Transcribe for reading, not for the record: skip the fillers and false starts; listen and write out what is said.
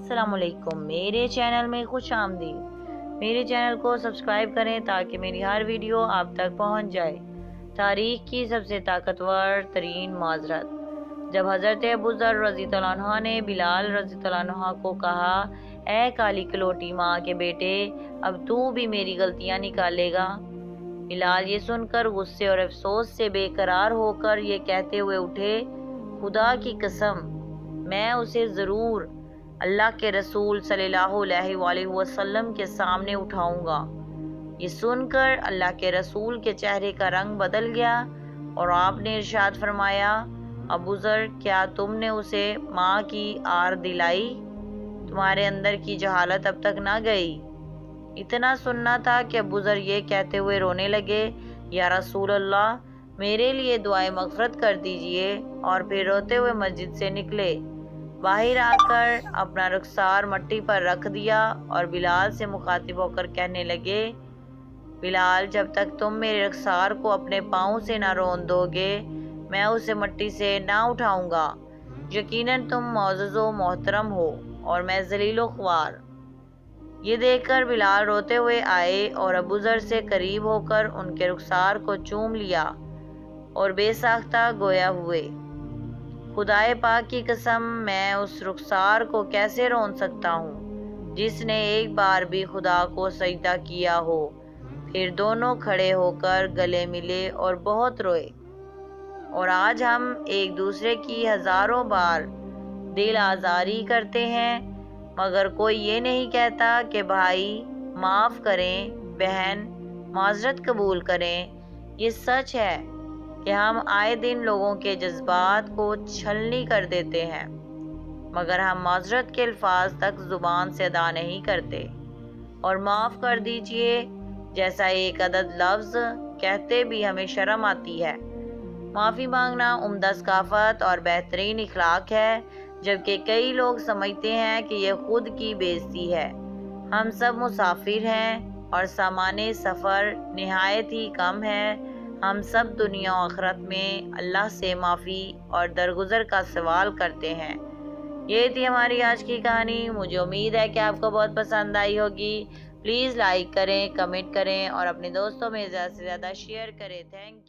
السلام علیکم، میرے چینل میں خوش آمدید۔ میرے چینل کو سبسکرائب کریں تاکہ میری ہر ویڈیو آپ تک پہنچ جائے۔ تاریخ کی سب سے طاقتور ترین معذرت۔ جب حضرت ابو ذر رضی اللہ عنہ نے بلال رضی اللہ عنہ کو کہا، اے کالی کلوٹی ماں کے بیٹے، اب تو بھی میری غلطیاں نکالے گا؟ بلال یہ سن کر غصے اور افسوس سے بے قرار ہو کر یہ کہتے ہوئے اٹھے، خدا کی قسم، میں اسے ضرور اللہ کے رسول صلی اللہ علیہ وآلہ وسلم کے سامنے اٹھاؤں گا۔ یہ سن کر اللہ کے رسول کے چہرے کا رنگ بدل گیا اور آپ نے ارشاد فرمایا، ابو ذر، کیا تم نے اسے ماں کی آر دلائی؟ تمہارے اندر کی جہالت اب تک نہ گئی؟ اتنا سننا تھا کہ ابو ذر یہ کہتے ہوئے رونے لگے، یا رسول اللہ، میرے لیے دعائے مغفرت کر دیجئے، اور پھر روتے ہوئے مسجد سے نکلے۔ باہر آ کر اپنا رخسار مٹی پر رکھ دیا اور بلال سے مخاطب ہو کر کہنے لگے، بلال، جب تک تم میرے رخسار کو اپنے پاؤں سے نہ رون دو گے، میں اسے مٹی سے نہ اٹھاؤں گا۔ یقیناً تم معزز و محترم ہو اور میں ذلیل و خوار۔ یہ دیکھ کر بلال روتے ہوئے آئے اور ابو ذر سے قریب ہو کر ان کے رخسار کو چوم لیا اور بے ساختہ گویا ہوئے، خدائے پاک کی قسم، میں اس رخسار کو کیسے رون سکتا ہوں جس نے ایک بار بھی خدا کو سجدہ کیا ہو۔ پھر دونوں کھڑے ہو کر گلے ملے اور بہت روئے۔ اور آج ہم ایک دوسرے کی ہزاروں بار دل آزاری کرتے ہیں، مگر کوئی یہ نہیں کہتا کہ بھائی معاف کریں، بہن معذرت قبول کریں۔ یہ سچ ہے کہ ہم آئے دن لوگوں کے جذبات کو چھلنی کر دیتے ہیں، مگر ہم معذرت کے الفاظ تک زبان سے ادا نہیں کرتے۔ اور معاف کر دیجئے جیسا ایک عدد لفظ کہتے بھی ہمیں شرم آتی ہے۔ معافی مانگنا عمدہ ثقافت اور بہترین اخلاق ہے، جبکہ کئی لوگ سمجھتے ہیں کہ یہ خود کی بے عزتی ہے۔ ہم سب مسافر ہیں اور سامان سفر نہایت ہی کم ہے۔ ہم سب دنیا و آخرت میں اللہ سے معافی اور درگزر کا سوال کرتے ہیں۔ یہ تھی ہماری آج کی کہانی۔ مجھے امید ہے کہ آپ کو بہت پسند آئی ہوگی۔ پلیز لائک کریں، کمنٹ کریں اور اپنے دوستوں میں زیادہ سے زیادہ شیئر کریں۔ Thank you.